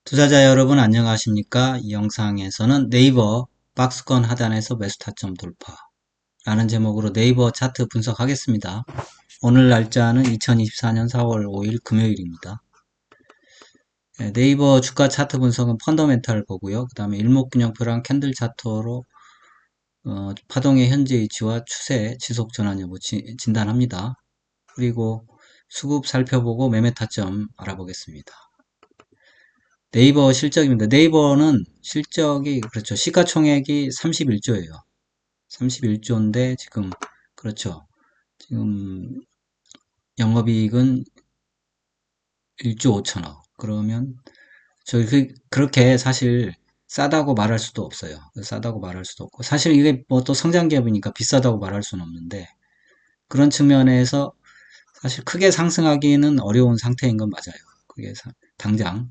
투자자 여러분 안녕하십니까? 이 영상에서는 네이버 박스권 하단에서 매수 타점 돌파라는 제목으로 네이버 차트 분석하겠습니다. 오늘 날짜는 2024년 4월 5일 금요일입니다. 네이버 주가 차트 분석은 펀더멘탈 보고요. 그 다음에 일목균형표랑 캔들 차트로 파동의 현재 위치와 추세 지속 전환 여부 진단합니다. 그리고 수급 살펴보고 매매 타점 알아보겠습니다. 네이버 실적입니다. 네이버는 실적이 그렇죠. 시가총액이 31조예요. 31조인데 지금 그렇죠. 지금 영업이익은 1조 5천억. 그러면 그렇게 사실 싸다고 말할 수도 없어요. 싸다고 말할 수도 없고 사실 이게 뭐 또 성장 기업이니까 비싸다고 말할 수는 없는데 그런 측면에서 사실 크게 상승하기는 어려운 상태인 건 맞아요. 그게 당장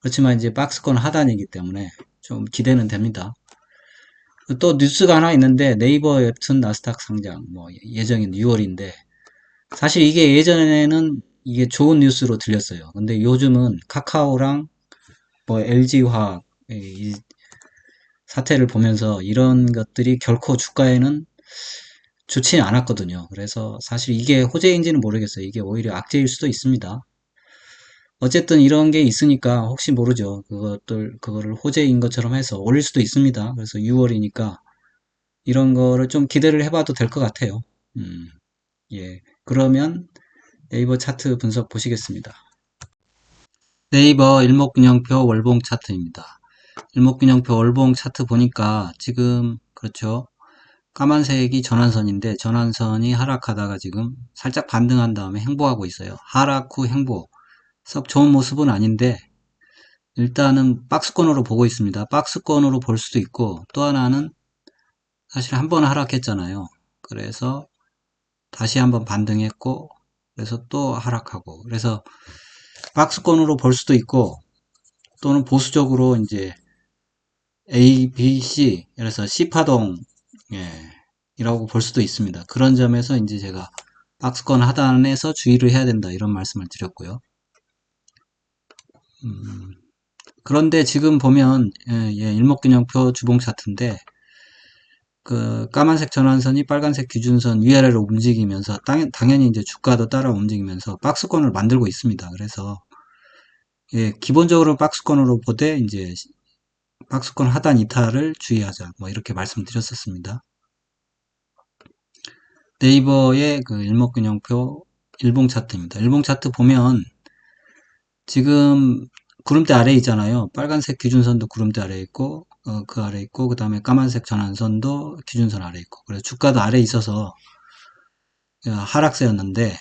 그렇지만 이제 박스권 하단이기 때문에 좀 기대는 됩니다. 또 뉴스가 하나 있는데 네이버 웹툰 나스닥 상장 뭐 예정인 6월인데 사실 이게 예전에는 이게 좋은 뉴스로 들렸어요. 근데 요즘은 카카오랑 뭐 LG화학 이 사태를 보면서 이런 것들이 결코 주가에는 좋지 않았거든요. 그래서 사실 이게 호재인지는 모르겠어요. 이게 오히려 악재일 수도 있습니다. 어쨌든 이런 게 있으니까 혹시 모르죠. 그거를 호재인 것처럼 해서 올릴 수도 있습니다. 그래서 6월이니까 이런 거를 좀 기대를 해봐도 될 것 같아요. 예. 그러면 네이버 차트 분석 보시겠습니다. 네이버 일목균형표 월봉 차트입니다. 일목균형표 월봉 차트 보니까 지금 그렇죠. 까만색이 전환선인데 전환선이 하락하다가 지금 살짝 반등한 다음에 행보하고 있어요. 하락 후 행보. 썩 좋은 모습은 아닌데 일단은 박스권으로 보고 있습니다. 박스권으로 볼 수도 있고 또 하나는 사실 한 번 하락했잖아요. 그래서 다시 한번 반등했고 그래서 또 하락하고 그래서 박스권으로 볼 수도 있고 또는 보수적으로 이제 A, B, C 그래서 C파동 예, 이라고 볼 수도 있습니다. 그런 점에서 이제 제가 박스권 하단에서 주의를 해야 된다 이런 말씀을 드렸고요. 그런데 지금 보면 일목균형표 주봉 차트인데 그 까만색 전환선이 빨간색 기준선 위아래로 움직이면서 당연히 이제 주가도 따라 움직이면서 박스권을 만들고 있습니다. 그래서 예, 기본적으로 박스권으로 보되 이제 박스권 하단 이탈을 주의하자 뭐 이렇게 말씀드렸었습니다. 네이버의 그 일목균형표 일봉 차트입니다. 일봉 차트 보면 지금 구름대 아래에 있잖아요. 빨간색 기준선도 구름대 아래에 있고 그 아래에 있고 그 다음에 까만색 전환선도 기준선 아래에 있고 그래서 주가도 아래에 있어서 하락세였는데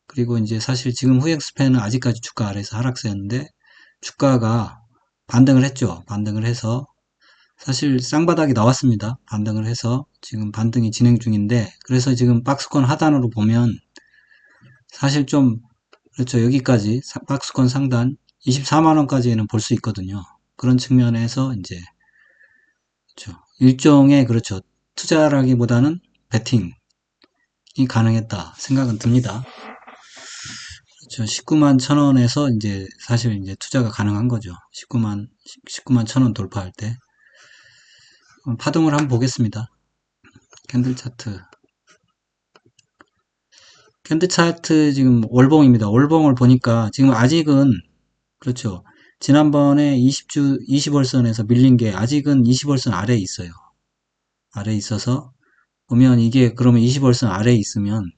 그리고 이제 사실 지금 후행 스팬은 아직까지 주가 아래에서 하락세였는데 주가가 반등을 했죠. 반등을 해서 사실 쌍바닥이 나왔습니다. 반등을 해서 지금 반등이 진행 중인데 그래서 지금 박스권 하단으로 보면 사실 좀 그렇죠. 여기까지 박스권 상단 24만원까지는 볼 수 있거든요. 그런 측면에서 이제 그렇죠. 일종의 그렇죠. 투자라기보다는 베팅이 가능했다 생각은 듭니다. 그렇죠. 19만 1,000원에서 이제 사실 이제 투자가 가능한 거죠. 19만 1,000원 돌파할 때. 파동을 한번 보겠습니다. 캔들 차트. 캔들 차트 지금 월봉입니다. 월봉을 보니까 지금 아직은 그렇죠. 지난번에 20월선에서 밀린 게 아직은 20월선 아래에 있어요. 아래에 있어서 보면 이게 그러면 20월선 아래에 있으면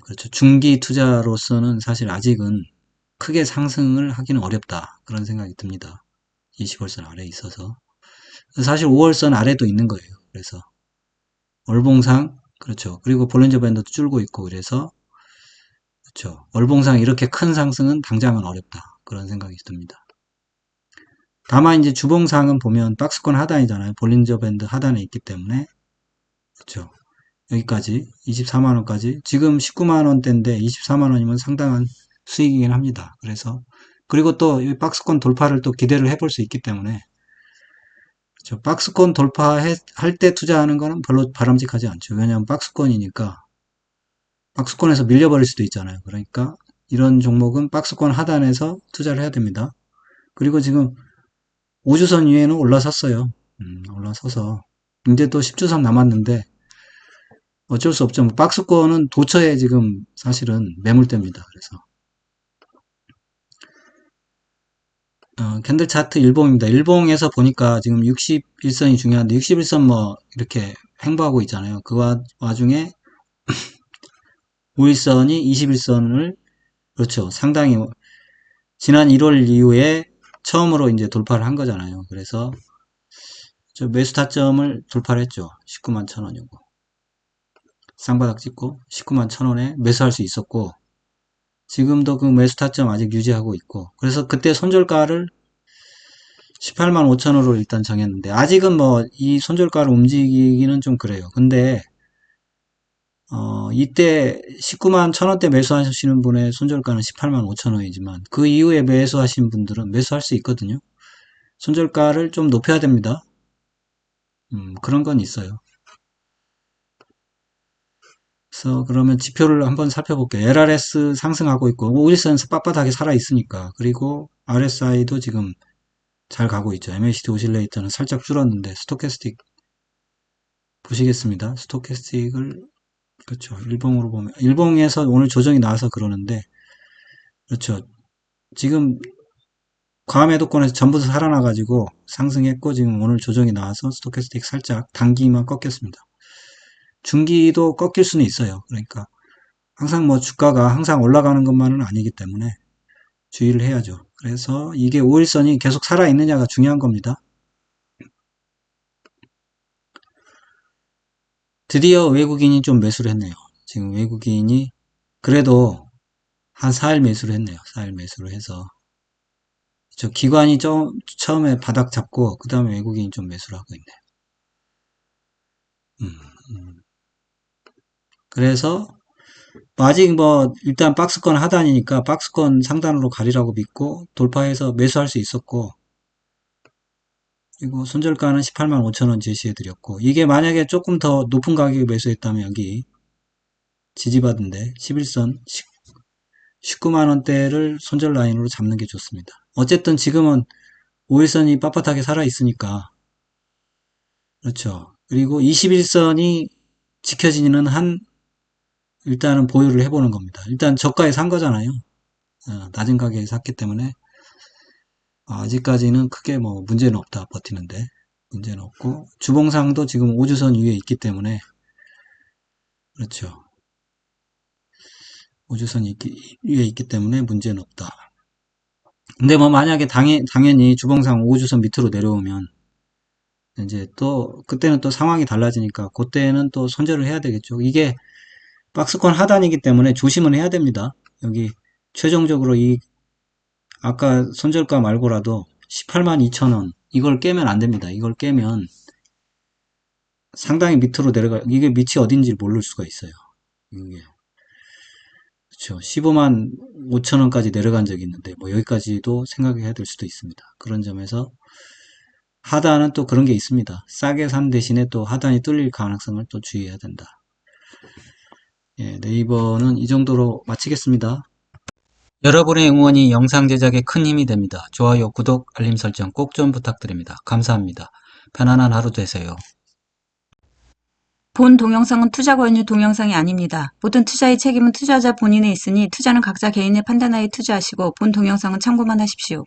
그렇죠. 중기 투자로서는 사실 아직은 크게 상승을 하기는 어렵다. 그런 생각이 듭니다. 20월선 아래에 있어서. 사실 5월선 아래도 있는 거예요. 그래서 월봉상 그렇죠. 그리고 볼린저 밴드도 줄고 있고 그래서 그렇죠. 월봉상 이렇게 큰 상승은 당장은 어렵다. 그런 생각이 듭니다. 다만 이제 주봉상은 보면 박스권 하단이잖아요. 볼린저 밴드 하단에 있기 때문에 그렇죠. 여기까지 24만원까지 지금 19만원대인데 24만원이면 상당한 수익이긴 합니다. 그래서 그리고 또 이 박스권 돌파를 또 기대를 해볼 수 있기 때문에 그렇죠. 박스권 돌파할 때 투자하는 거는 별로 바람직하지 않죠. 왜냐하면 박스권이니까 박스권에서 밀려버릴 수도 있잖아요. 그러니까 이런 종목은 박스권 하단에서 투자를 해야 됩니다. 그리고 지금 5주선 위에는 올라섰어요. 올라서서 이제 또 10주선 남았는데 어쩔 수 없죠. 뭐 박스권은 도처에 지금 사실은 매물대입니다. 그래서 캔들 차트 일봉입니다. 일봉에서 보니까 지금 61선이 중요한데 61선 뭐 이렇게 횡보하고 있잖아요. 그 와중에 5일선이 21선을 그렇죠. 상당히 지난 1월 이후에 처음으로 이제 돌파를 한 거잖아요. 그래서 저 매수 타점을 돌파를 했죠. 19만 1,000원이고 쌍바닥 찍고 19만 1,000원에 매수할 수 있었고 지금도 그 매수 타점 아직 유지하고 있고 그래서 그때 손절가를 18만 5천원으로 일단 정했는데 아직은 뭐 이 손절가를 움직이기는 좀 그래요. 근데 이때 19만 1,000원대 매수하시는 분의 손절가는 18만 5천원이지만 그 이후에 매수하신 분들은 매수할 수 있거든요. 손절가를 좀 높여야 됩니다. 그런 건 있어요. 그래서 그러면 지표를 한번 살펴볼게요. LRS 상승하고 있고 5일선에서 빳빳하게 살아있으니까 그리고 RSI도 지금 잘 가고 있죠. MACD 오실레이터는 살짝 줄었는데 스토캐스틱 보시겠습니다. 스토캐스틱을 그렇죠. 일봉으로 보면 일봉에서 오늘 조정이 나와서 그러는데 그렇죠. 지금 과매도권에서 전부 다 살아나가지고 상승했고 지금 오늘 조정이 나와서 스토캐스틱 살짝 단기만 꺾였습니다. 중기도 꺾일 수는 있어요. 그러니까 항상 뭐 주가가 항상 올라가는 것만은 아니기 때문에 주의를 해야죠. 그래서 이게 5일선이 계속 살아있느냐가 중요한 겁니다. 드디어 외국인이 좀 매수를 했네요. 지금 외국인이 그래도 한 4일 매수를 했네요. 4일 매수를 해서 저 기관이 좀 처음에 바닥 잡고 그 다음에 외국인이 좀 매수를 하고 있네요. 음, 음. 그래서 아직 뭐 일단 박스권 하단이니까 박스권 상단으로 가리라고 믿고 돌파해서 매수할 수 있었고 그리고 손절가는 18만 5천원 제시해드렸고 이게 만약에 조금 더 높은 가격에 매수했다면 여기 지지받은데 11선 19만원대를 손절 라인으로 잡는 게 좋습니다. 어쨌든 지금은 5일선이 빳빳하게 살아있으니까 그렇죠. 그리고 21선이 지켜지는 한 일단은 보유를 해보는 겁니다. 일단 저가에 산 거잖아요. 낮은 가격에 샀기 때문에 아직까지는 크게 뭐 문제는 없다 버티는데 문제는 없고 주봉상도 지금 5주선 위에 있기 때문에 그렇죠. 5주선 위에 있기 때문에 문제는 없다. 근데 뭐 만약에 당연히 주봉상 5주선 밑으로 내려오면 이제 또 그때는 또 상황이 달라지니까 그때는 또 손절을 해야 되겠죠. 이게 박스권 하단이기 때문에 조심은 해야 됩니다. 여기 최종적으로 이 아까 손절가 말고라도 18만 2천원 이걸 깨면 안 됩니다. 이걸 깨면 상당히 밑으로 내려가 이게 밑이 어딘지 모를 수가 있어요. 이게 그렇죠. 15만 5천원까지 내려간 적이 있는데 뭐 여기까지도 생각해야 될 수도 있습니다. 그런 점에서 하단은 또 그런 게 있습니다. 싸게 산 대신에 또 하단이 뚫릴 가능성을 또 주의해야 된다. 예, 네이버는 이 정도로 마치겠습니다. 여러분의 응원이 영상 제작에 큰 힘이 됩니다. 좋아요, 구독, 알림 설정 꼭 좀 부탁드립니다. 감사합니다. 편안한 하루 되세요. 본 동영상은 투자 권유 동영상이 아닙니다. 모든 투자의 책임은 투자자 본인에 있으니 투자는 각자 개인의 판단하에 투자하시고 본 동영상은 참고만 하십시오.